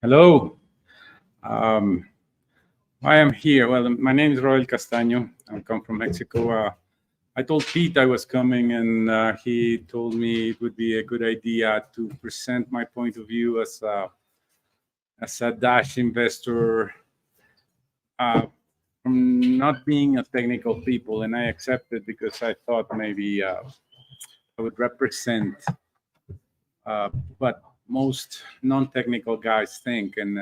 Hello. Um, I am here. Well, my name is Roel Castaño. I come from Mexico. I told Pete I was coming, and he told me it would be a good idea to present my point of view as a Dash investor, uh, from not being a technical people, and I accepted because I thought maybe I would represent uh, what most non-technical guys think. And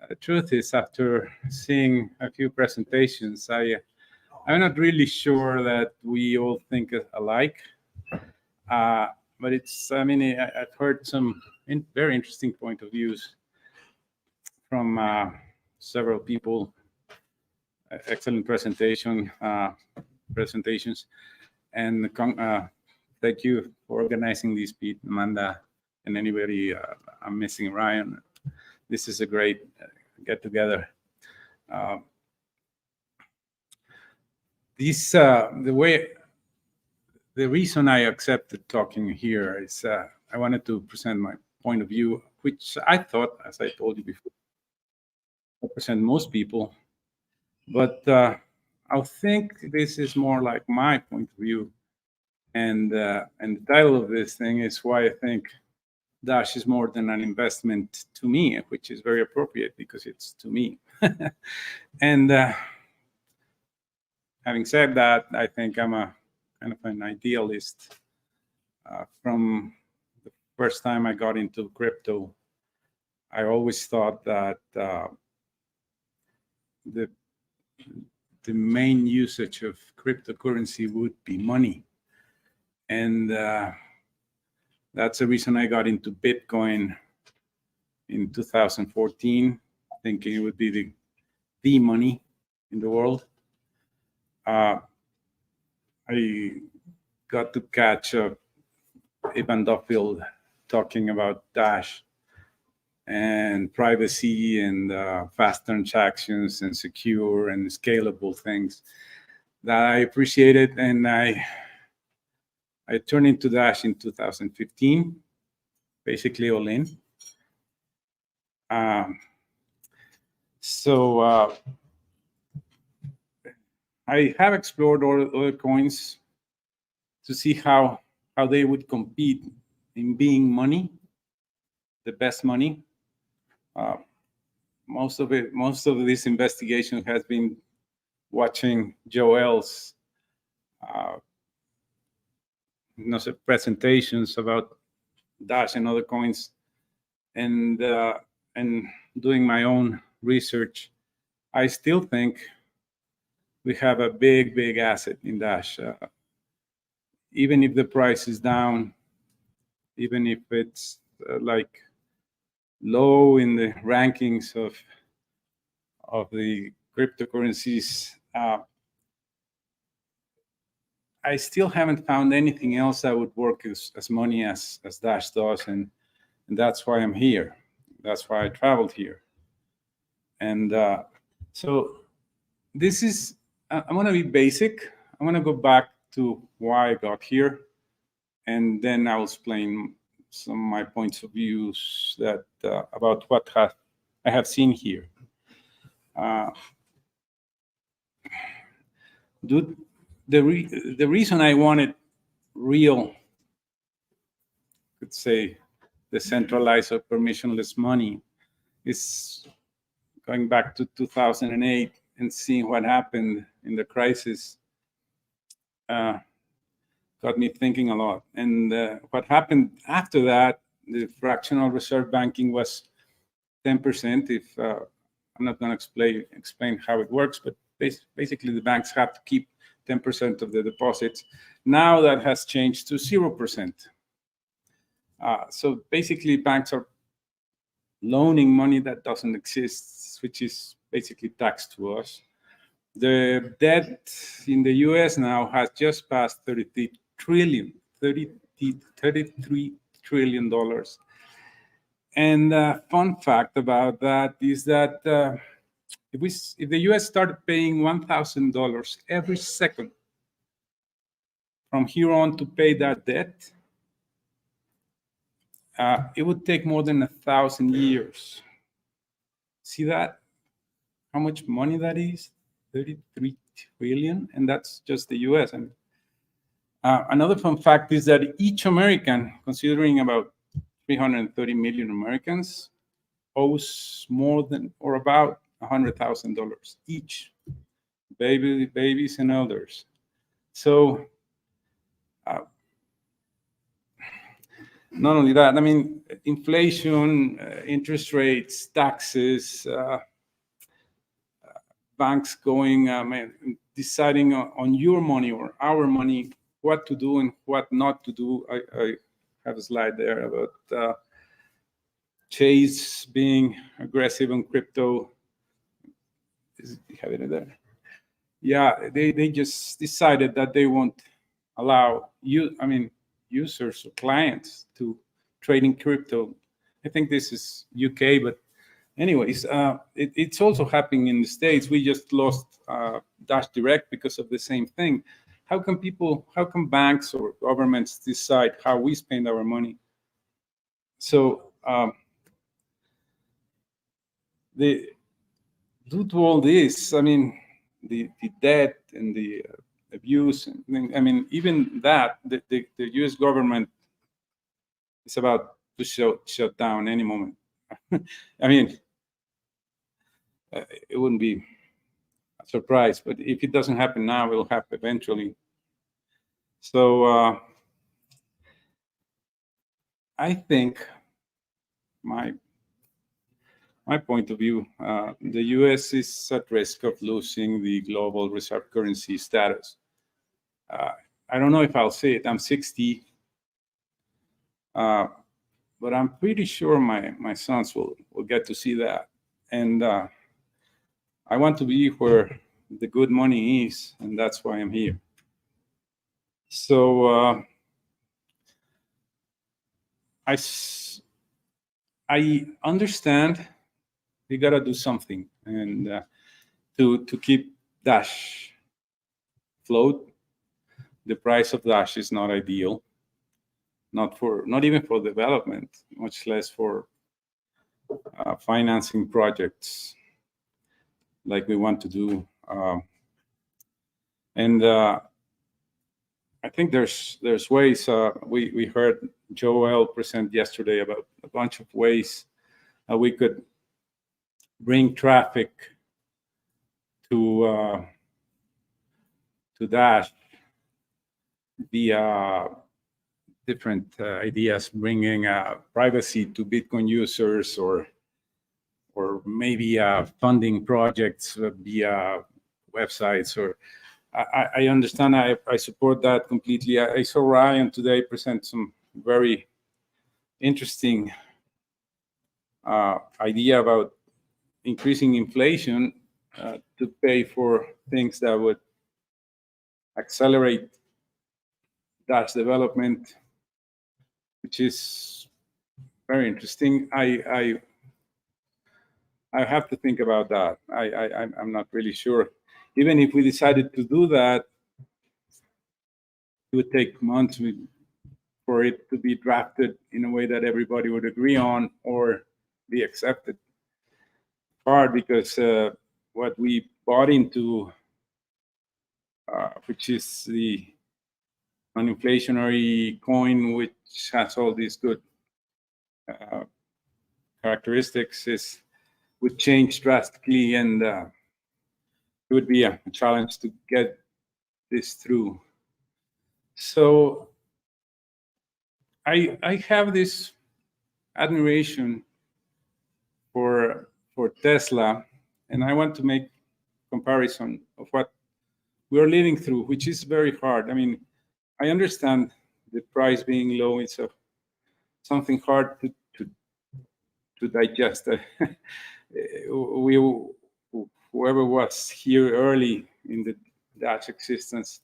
the truth is, after seeing a few presentations, I'm not really sure that we all think alike. Uh, but I mean, I've heard some very interesting point of views from several people. Excellent presentations, and thank you for organizing this, Pete, Amanda, and anybody I'm missing, Ryan. This is a great get together. Uh, the reason I accepted talking here is I wanted to present my point of view, which I thought, as I told you before, represent most people. But I think this is more like my point of view, and the title of this thing is why I think Dash is more than an investment to me, which is very appropriate because it's to me. And having said that, I think I'm a kind of an idealist. From the first time I got into crypto, I always thought that the main usage of cryptocurrency would be money. And that's the reason I got into Bitcoin in 2014, thinking it would be the money in the world. I got to catch Ivan Duffield talking about Dash and privacy and fast transactions and secure and scalable things that I appreciated, and I turned into Dash in 2015, basically all in. So I have explored all other coins to see how they would compete in being money, the best money. Most of this investigation has been watching Joel's presentations about Dash and other coins, and doing my own research. I still think we have a big asset in Dash. Even if the price is down, even if it's like low in the rankings of the cryptocurrencies, I still haven't found anything else that would work as money as Dash does, and that's why I'm here. That's why I traveled here. And so this is, I'm going to be basic. I'm going to go back to why I got here, and then I'll explain some of my points of views that about what I have seen here. The reason I wanted real, let's say, decentralized or permissionless money is going back to 2008 and seeing what happened in the crisis. Got me thinking a lot. And what happened after that, the fractional reserve banking was 10%. If I'm not going to explain how it works, but basically the banks have to keep 10% of the deposits. Now that has changed to 0%. So basically banks are loaning money that doesn't exist, which is basically taxed to us. The debt in the US now has just passed $33 trillion. And fun fact about that is that if the US started paying $1,000 every second from here on to pay that debt, it would take more than 1,000 years. See that? How much money that is? 33 trillion, and that's just the US. And another fun fact is that each American, considering about 330 million Americans, owes more than or about $100,000 each, babies and elders. So not only that, I mean, inflation, interest rates, taxes, banks going, deciding on your money or our money, what to do and what not to do. I have a slide there about Chase being aggressive on crypto. You have it there? Yeah, they just decided that they won't allow users or clients to trade in crypto. I think this is UK, but anyways, it's also happening in the States. We just lost Dash Direct because of the same thing. How can banks or governments decide how we spend our money? So due to all this, I mean, the debt and the abuse, I mean, even that, the US government is about to shut down any moment. I mean, it wouldn't be a surprise, but if it doesn't happen now, it will happen eventually. So I think my point of view, the US is at risk of losing the global reserve currency status. I don't know if I'll say it. I'm 60, but I'm pretty sure my sons will get to see that. And I want to be where the good money is, and that's why I'm here. So I understand we gotta do something, and to keep Dash afloat. The price of Dash is not ideal, not even for development, much less for financing projects like we want to do. And I think there's ways. We heard Joel present yesterday about a bunch of ways we could bring traffic to Dash via different ideas, bringing privacy to Bitcoin users, or maybe funding projects via websites. Or I understand. I support that completely. I saw Ryan today present some very interesting idea about increasing inflation to pay for things that would accelerate Dash development, which is very interesting. I have to think about that. I'm not really sure. Even if we decided to do that, it would take months for it to be drafted in a way that everybody would agree on or be accepted. Hard, because what we bought into, which is the non-inflationary coin, which has all these good characteristics, would change drastically, and it would be a challenge to get this through. So I have this admiration for Tesla, and I want to make comparison of what we're living through, which is very hard. I mean, I understand the price being low. It's something hard to digest. Whoever was here early in the Dash existence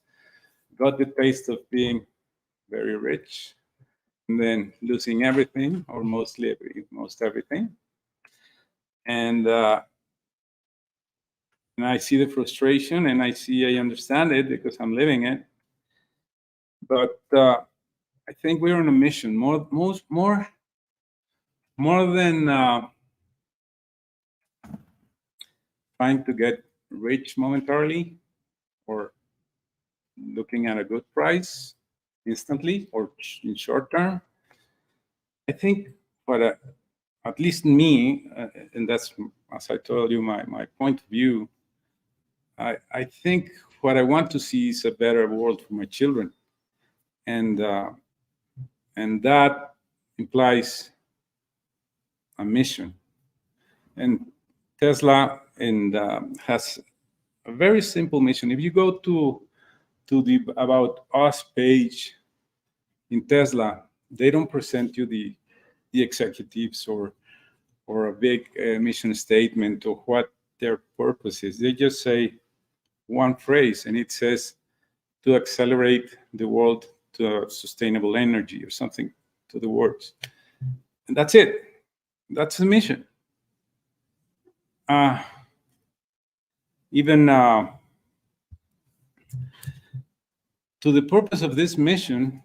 got the taste of being very rich and then losing everything, or most everything. And I see the frustration, and I understand it because I'm living it. But I think we're on a mission, more more than trying to get rich momentarily or looking at a good price instantly or in short term, I think what at least me, and that's, as I told you, my point of view, I think what I want to see is a better world for my children. And that implies a mission. And Tesla has a very simple mission. If you go to the About Us page in Tesla, they don't present you the executives or a big mission statement or what their purpose is. They just say one phrase, and it says to accelerate the world to sustainable energy or something to the words. And that's it. That's the mission. Even to the purpose of this mission,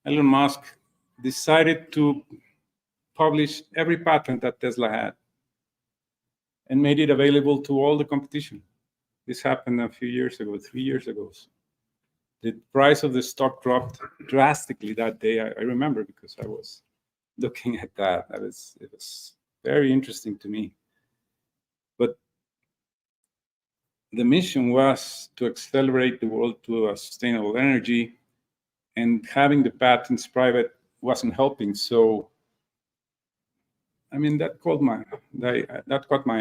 Elon Musk decided to publish every patent that Tesla had and made it available to all the competition. This happened a few years ago, 3 years ago. The price of the stock dropped drastically that day. I remember because I was looking at that. It was very interesting to me. But the mission was to accelerate the world to a sustainable energy, and having the patents private wasn't helping. So, I mean, that caught my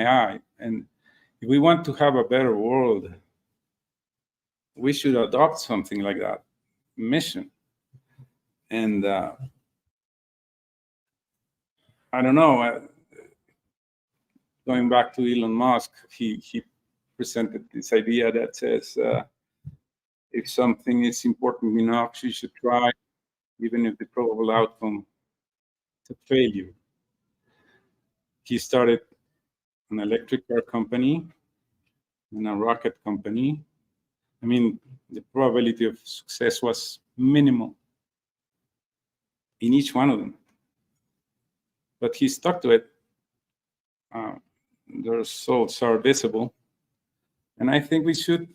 eye. And if we want to have a better world, we should adopt something like that mission. And I don't know. Going back to Elon Musk, he presented this idea that says if something is important enough, you should try, even if the probable outcome is a failure. He started an electric car company and a rocket company. I mean, the probability of success was minimal in each one of them. But he stuck to it. The results are visible. And I think we should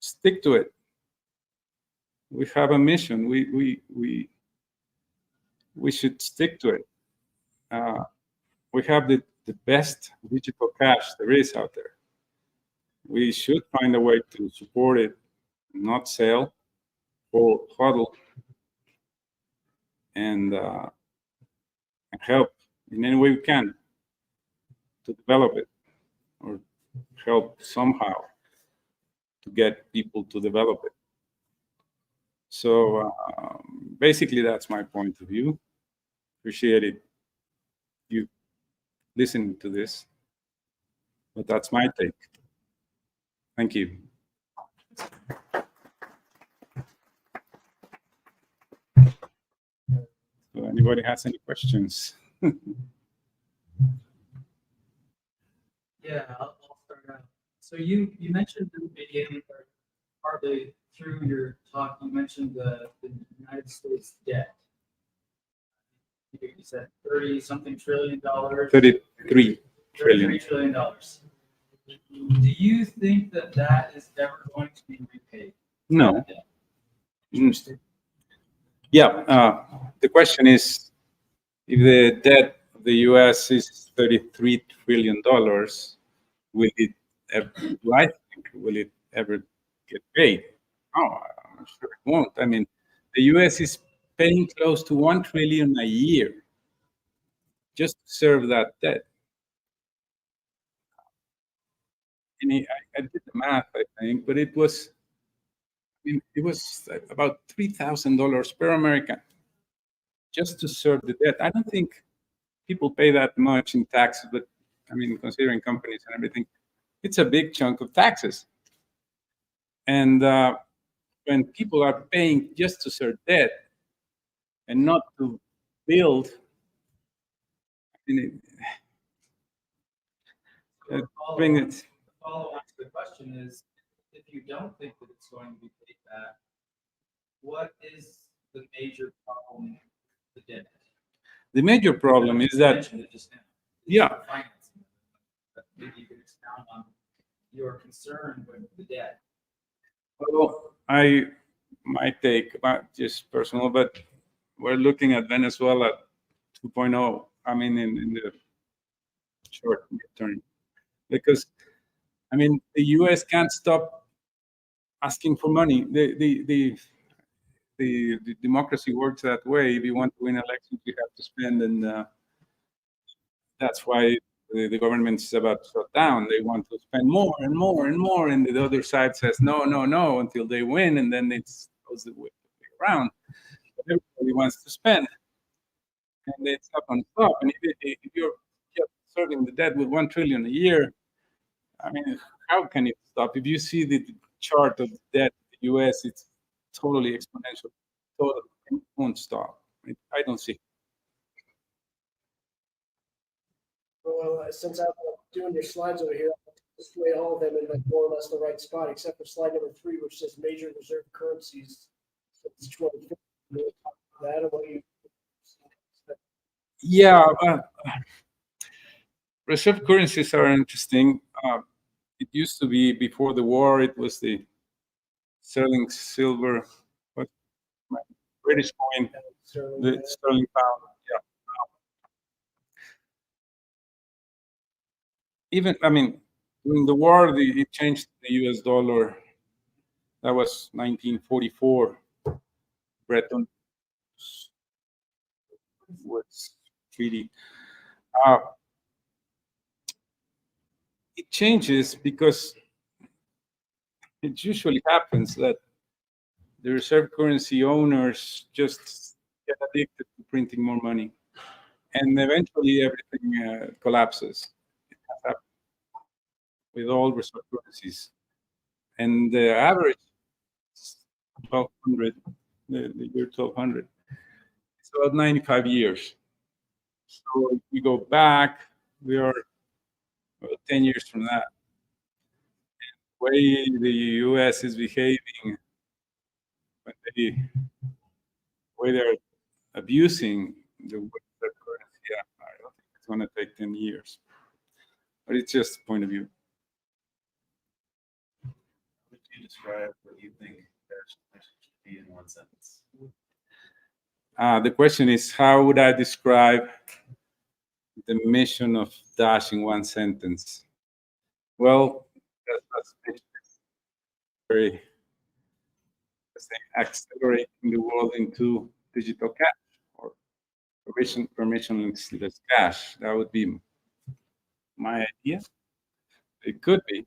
stick to it. We have a mission. We should stick to it. We have the best digital cash there is out there. We should find a way to support it, not sell or hodl, and help in any way we can to develop it, or help somehow to get people to develop it. So basically, that's my point of view. Appreciate you listening to this, but that's my take. Thank you. So anybody has any questions? Yeah, I'll start out. So you mentioned in the beginning, or partly through your talk, you mentioned the United States debt. You said 30-something trillion dollars. 33 trillion. $33 trillion. Do you think that is ever going to be repaid? No. Yeah. The question is, if the debt of the U.S. is $33 trillion, will it ever get paid? Oh, I'm sure it won't. I mean, the U.S. is paying close to $1 trillion a year just to serve that debt. And I did the math, I think, but it was about $3,000 per American just to serve the debt. I don't think people pay that much in taxes, but I mean, considering companies and everything, it's a big chunk of taxes. And when people are paying just to serve debt and not to build, I mean, Follow-on to the question is, if you don't think that it's going to be paid back, what is the major problem with the debt? The major problem is You that, mentioned it just now. yeah, Financing. But maybe you could expound on your concern with the debt. well, my take, just personal, but we're looking at Venezuela 2.0. I mean, in the short term, because I mean, the U.S. can't stop asking for money. The democracy works that way. If you want to win elections, you have to spend, and that's why the government is about to shut down. They want to spend more and more and more, and the other side says no, no, no until they win, and then it goes the way around. But everybody wants to spend, and it's not going to stop. And if you're just serving the debt with 1 trillion a year, I mean, how can it stop? If you see the chart of the debt in the U.S., it's totally exponential. Totally, it won't stop. I don't see. Well, since I'm doing your slides over here, I'll display all of them in like more or less the right spot, except for slide number 3, which says major reserve currencies. Since 2050. Can you talk about that and what you? Yeah, reserve currencies are interesting. It used to be before the war. It was the sterling silver, what British coin, the sterling pound. Yeah. Even I mean, during the war, it changed to the U.S. dollar. That was 1944. Bretton Woods Treaty. Uh, it changes because it usually happens that the reserve currency owners just get addicted to printing more money, and eventually everything collapses. It has happened with all reserve currencies, and the average is 1200, the year 1200. It's about 95 years. So if we go back, we are about 10 years from that. The way the U.S. is behaving, when they way they're abusing the reserve currency, yeah, I don't think it's going to take 10 years. But it's just a point of view. Would you describe what you think there's should be in one sentence? The question is, how would I describe the mission of Dash in one sentence? Well, that's very accelerating the world into digital cash or permissionless cash. That would be my idea. It could be.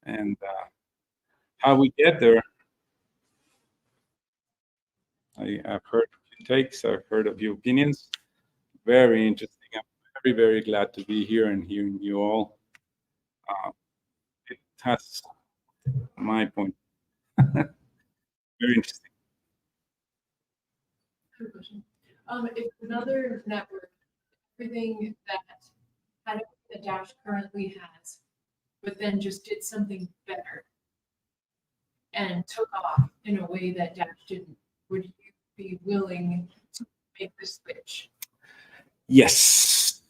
And how we get there, I've heard a few takes, I've heard a few opinions. Very interesting. I'm very, very glad to be here and hearing you all. It has my point. Very interesting. Good question. If another network, everything that the Dash currently has, but then just did something better and took off in a way that Dash didn't, would you be willing to make the switch? Yes.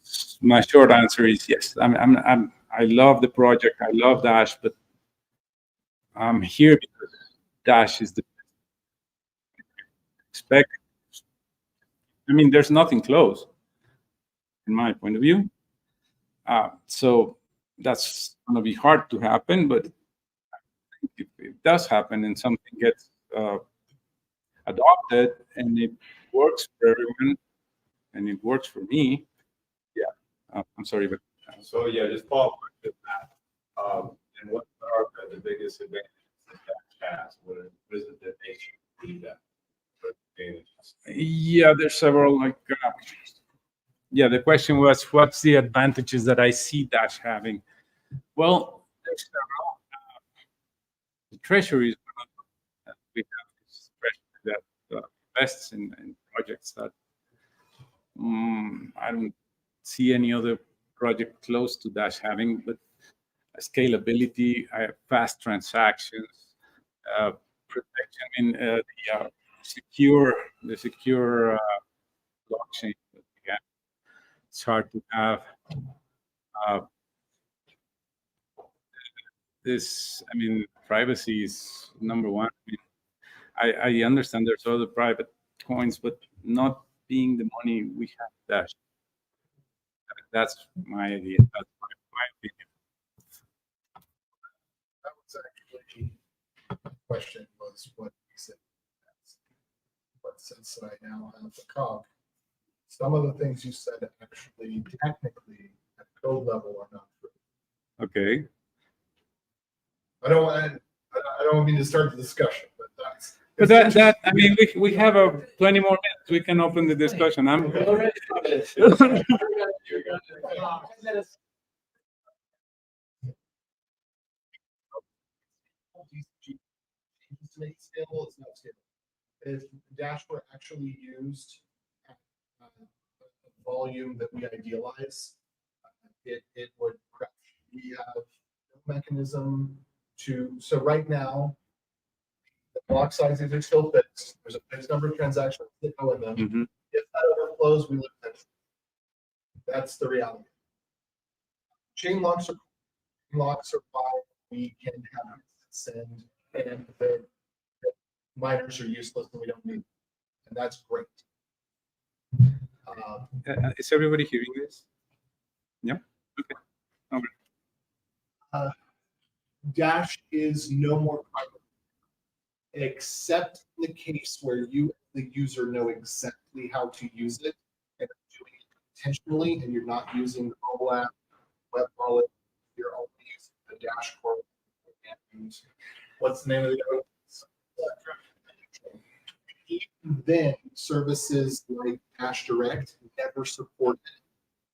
My short answer is yes. I love the project. I love Dash, but I'm here because Dash is the expect. I mean, there's nothing close, in my point of view. So that's going to be hard to happen, but if it does happen and something gets adopted and it works for everyone and it works for me, yeah. I'm sorry, but So yeah, just follow up with that. And what are the biggest advantages that Dash has? What is it that makes you do that? What advantages? yeah, there's several. Like, yeah, the question was, what's the advantages that I see Dash having? Well, there's several. The treasury is one of them. We have this treasury that invests in projects that I don't see any other project close to Dash having, but scalability, fast transactions, protection, I mean, the secure blockchain that we have. It's hard to have uh, this. I mean, privacy is number one. I understand there's other private coins, but not being the money we have Dash. That's my idea. That's my opinion. That was actually, the question was what he said. But since I now have the cog, some of the things you said actually technically at code level are not true. Okay. I don't mean to start the discussion, but that's. But that I mean, we have 20 more minutes. We can open the discussion. I'm Scalable, it's not scalable. If Dash were actually used at a volume that we idealize, it would crash. We have no mechanism so right now, the block sizes are still fixed. There's a fixed number of transactions that go in them. Mhm. If that overflows, we lose it. That's the reality. Chain locks are why we can have send and the miners are useless and we don't need them. And that's great. is everybody hearing this? Yeah. Okay. Dash is no more private, except in the case where you, the user, know exactly how to use it and are doing it intentionally, and you're not using the mobile app, web wallet, you're only using the Dash core. And what's the name of the other? Then services like Dash Direct never supported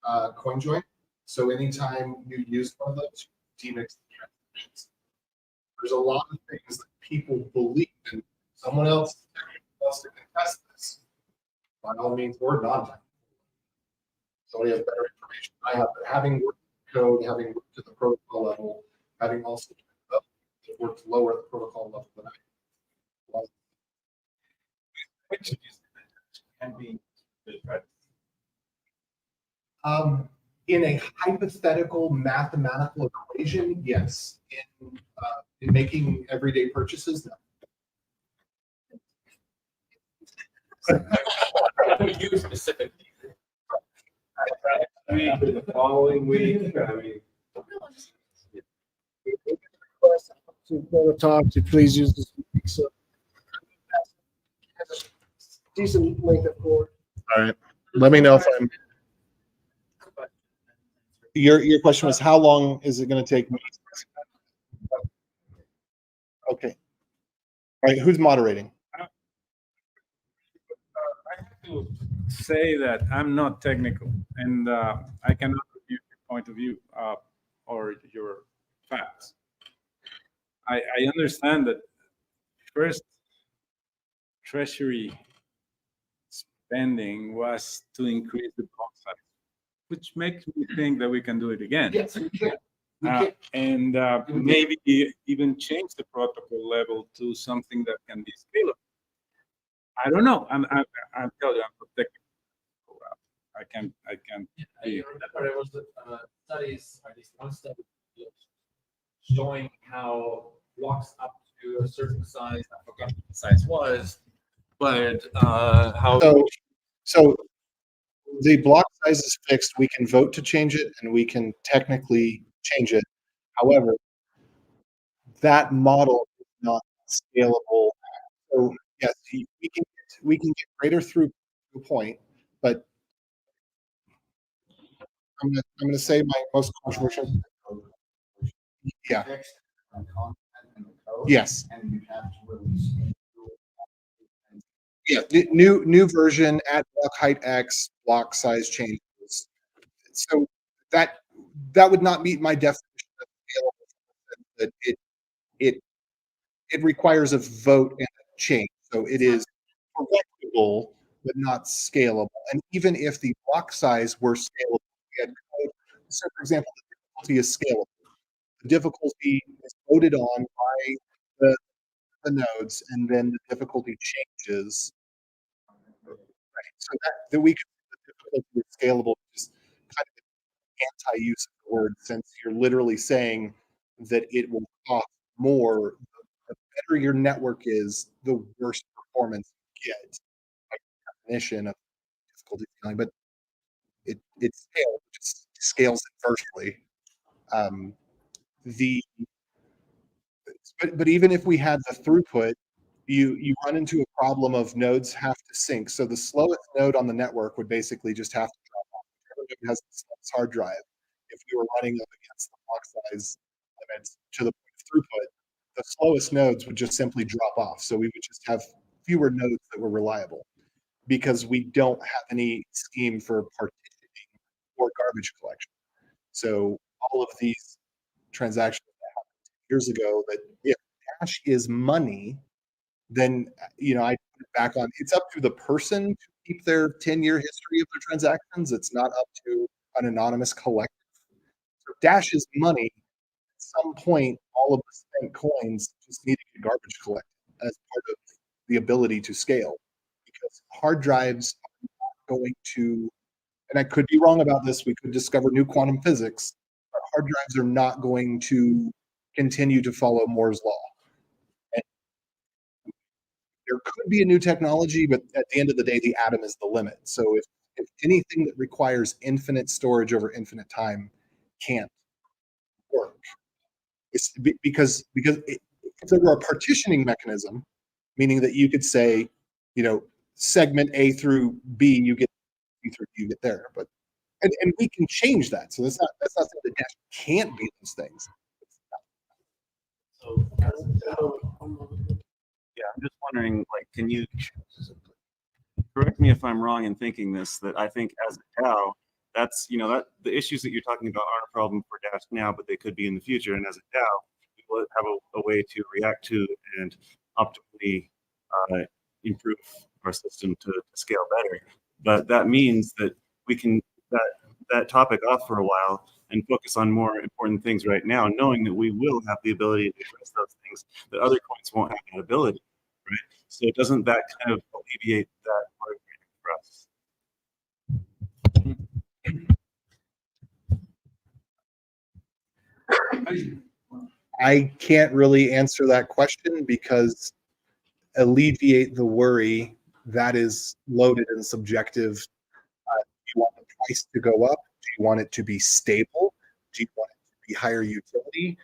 CoinJoin. So anytime you use one of those, you demix the transactions. There's a lot of things that people believe in. Someone else wants to contest this. By all means, or non. Somebody has better information than I have, but having worked the code, having worked at the protocol level, having also worked lower at the protocol level than I was. Which can be good practice. In a hypothetical mathematical equation, yes. In making everyday purchases, no. You specifically. Week or the following week, I mean. To go to talk to please use this. So decent length of cord. All right. Let me know if I'm. Your question was how long is it going to take me? Okay. All right. Who's moderating? I have to say that I'm not technical, and I cannot review your point of view or your facts. I understand that first Treasury spending was to increase the block size, which makes me think that we can do it again. Yes, we can. And maybe even change the protocol level to something that can be scalable. I don't know. I'm telling you, I'm not technical. I can't. I remember there was studies, or at least one study, showing how blocks up to a certain size, I forgot what the size was, but how. So the block size is fixed. We can vote to change it and we can technically change it. However, that model is not scalable. So yes, we can get greater through point, but I'm gonna say my most controversial. Yeah. Yes. And you have to release. Yeah, new version at block height X, block size changes. So that would not meet my definition of scalable. That it requires a vote and a change. So it is correctable, but not scalable. And even if the block size were scalable, we had code. So for example, the difficulty is scalable. The difficulty is voted on by the nodes, and then the difficulty changes. So that we could the difficulty with scalable is just kind of an anti-use of the word, since you're literally saying that it will cost more. The better your network is, the worse performance you get by definition of difficulty scaling. But it scales, it just scales inversely. Um, the but even if we had the throughput, you run into a problem of nodes have to sync. So the slowest node on the network would basically just have to drop off. Whichever node has the slowest hard drive, if we were running up against the block size limits to the point of throughput, the slowest nodes would just simply drop off. So we would just have fewer nodes that were reliable, because we don't have any scheme for partitioning or garbage collection. So all of these transactions that happened years ago, that if cash is money, then I put it back on. It's up to the person to keep their 10-year history of their transactions. It's not up to an anonymous collective. So Dash is money. At some point, all of the spent coins just need to get garbage collected as part of the ability to scale, because hard drives are not going to, and I could be wrong about this, we could discover new quantum physics, but hard drives are not going to continue to follow Moore's law. And there could be a new technology, but at the end of the day, the atom is the limit. So if anything that requires infinite storage over infinite time can't work, it's because if there were a partitioning mechanism, meaning that you could say, segment A through B, you get B through D, you get there, but and we can change that. So that's not saying that Dash can't be those things. So, yeah, I'm just wondering, like, can you correct me if I'm wrong in thinking this, that I think as a DAO, that's, that the issues that you're talking about aren't a problem for Dash now, but they could be in the future. And as a DAO, we will have a way to react to and optimally improve our system to scale better. But that means that we can that topic off for a while and focus on more important things right now, knowing that we will have the ability to address those things that other coins won't have that ability, right? So doesn't that kind of alleviate that for us? I can't really answer that question, because alleviate the worry, that is loaded and subjective. Do you want the price to go up? Do you want it to be stable? Do you want it to be higher utility?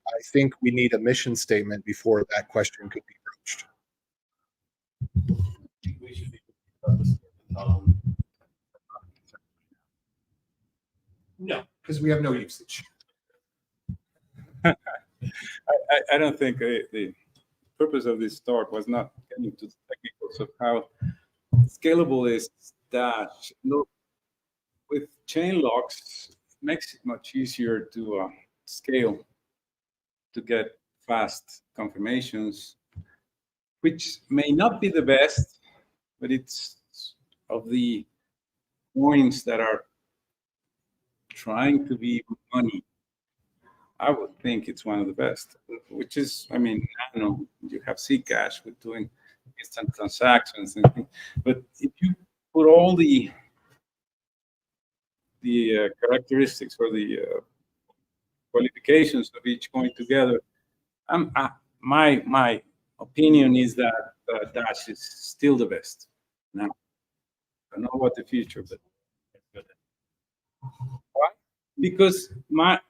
I think we need a mission statement before that question could be broached. We should be no, because we have no usage. I don't think the purpose of this talk was not getting into the technicals of how scalable is Dash. Look, with chain locks, it makes it much easier to scale, to get fast confirmations, which may not be the best, but it's of the coins that are trying to be money. I would think it's one of the best, which is, you have Zcash with doing instant transactions, but if you put all the characteristics or the qualifications of each coin together, my opinion is that Dash is still the best. Now, I don't know what the future, but why? Because my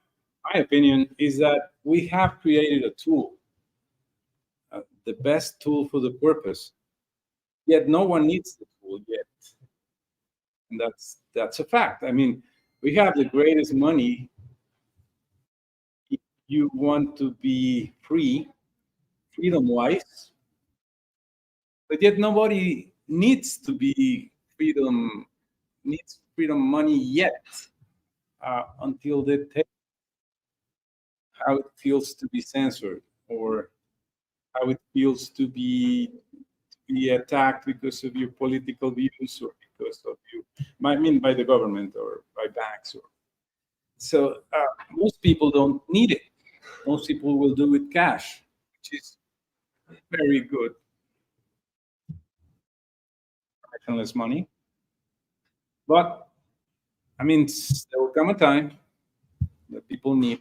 opinion is that we have created a tool, the best tool for the purpose, yet no one needs the tool yet. And that's a fact. We have the greatest money. If you want to be freedom-wise, but yet nobody needs freedom money yet, until they take how it feels to be censored, or how it feels to be attacked because of your political views, or because of you, by the government or by banks. So most people don't need it. Most people will do it cash, which is very good. Fractionless money. But I mean, there will come a time that people need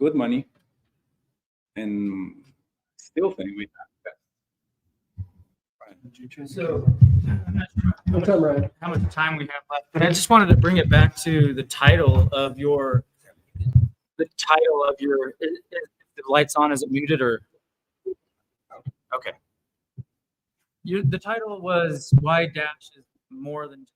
good money, and still think we have that. So, I'm not sure No time, Ryan. how much time we have left, but I just wanted to bring it back to the title of your, if the light's on, is it muted or? Okay. The title was Why Dash is More Than.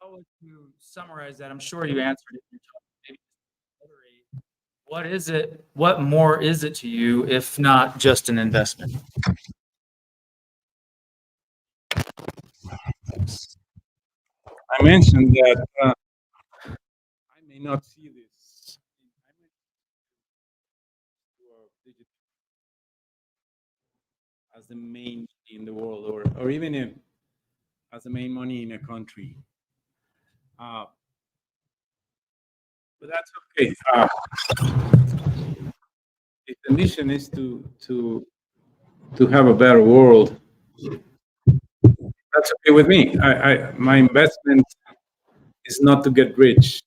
How would you summarize that? I'm sure you answered it. In your talk. Maybe just iterate. What is it? What more is it to you if not just an investment? I mentioned that I may not see this. I may see digital as the main in the world, or even as the main money in a country. Uh, but that's okay. If the mission is to have a better world, that's okay with me. My investment is not to get rich.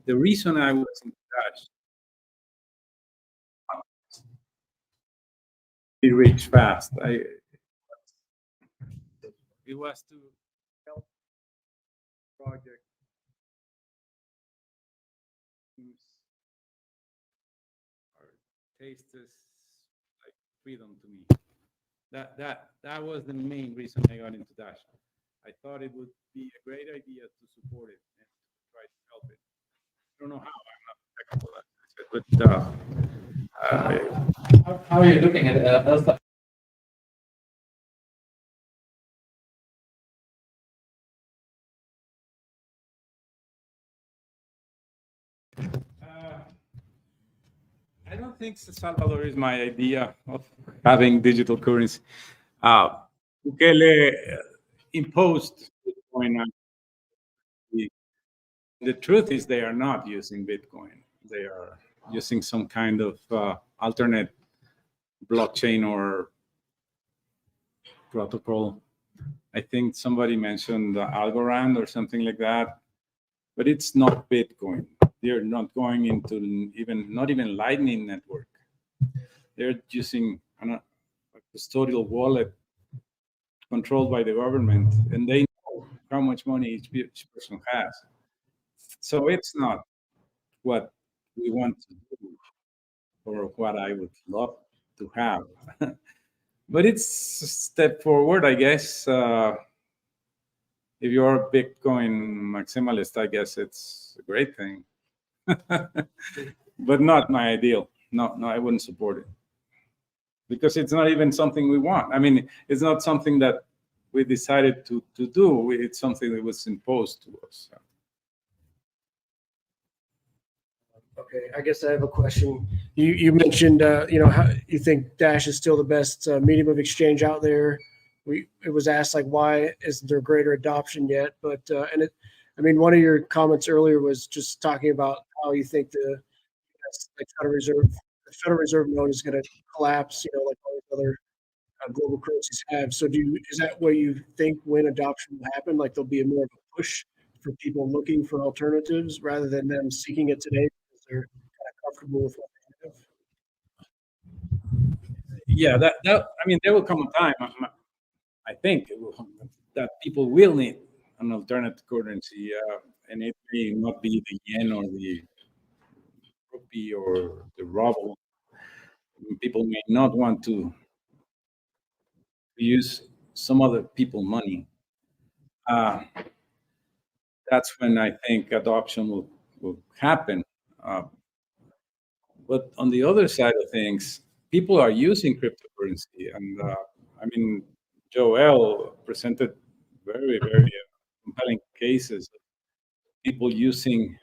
The reason I was in Dutch, be rich fast. It was to help project teams or tastes like freedom to me. That was the main reason I got into Dash. I thought it would be a great idea to support it and to try to help it. I don't know how. I'm not technical, but How are you looking at it? I don't think Salvador is my idea of having digital currency. Bukele imposed Bitcoin on the truth is they are not using Bitcoin. They are using some kind of alternate blockchain or protocol. I think somebody mentioned Algorand or something like that, but it's not Bitcoin. They're not going into not even Lightning Network. They're using a custodial wallet controlled by the government, and they know how much money each person has. So it's not what we want to do or what I would love to have. But it's a step forward, I guess. If you're a Bitcoin maximalist, I guess it's a great thing, but not my ideal. No, no, I wouldn't support it because it's not even something we want. I mean, it's not something that we decided to do. It's something that was imposed to us. Okay, I guess I have a question. You mentioned how you think Dash is still the best medium of exchange out there. It was asked like why isn't there greater adoption yet? But I mean one of your comments earlier was just talking about how you think like the Federal Reserve note is going to collapse. Like all these other global currencies have. So is that what you think when adoption will happen? Like there'll be more of a push for people looking for alternatives rather than them seeking it today because they're kind of comfortable with what they have. Yeah, I mean, there will come a time. I think that people will need an alternative currency, and it may not be the yen or the rupee or the ruble. People may not want to use some other people money. Uh, that's when I think adoption will happen. Uh, but on the other side of things, people are using cryptocurrency, and I mean, Joel presented very compelling cases of people using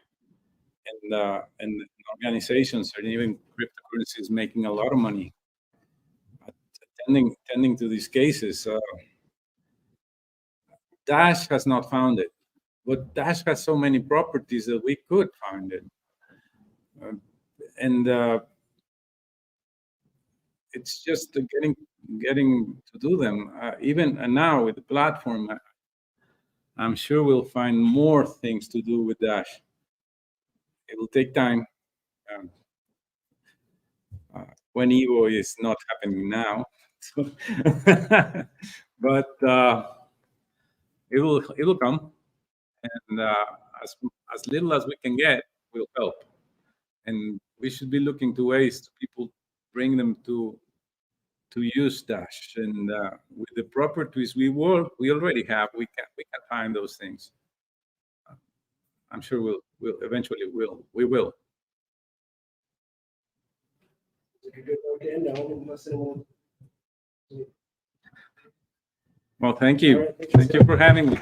and organizations or even cryptocurrencies making a lot of money tending to these cases. Dash has not found it, but Dash has so many properties that we could find it. And it's just getting getting to do them. Even now with the platform, I'm sure we'll find more things to do with Dash. It will take time. Um, when Evo is not happening now, but it will come, and as little as we can get will help. And we should be looking to ways to people bring them to use Dash, and with the properties we already have, we can find those things. I'm sure we'll eventually we will. It's a good note to end on, unless anyone. Well, thank All you. right, Thank you for having me.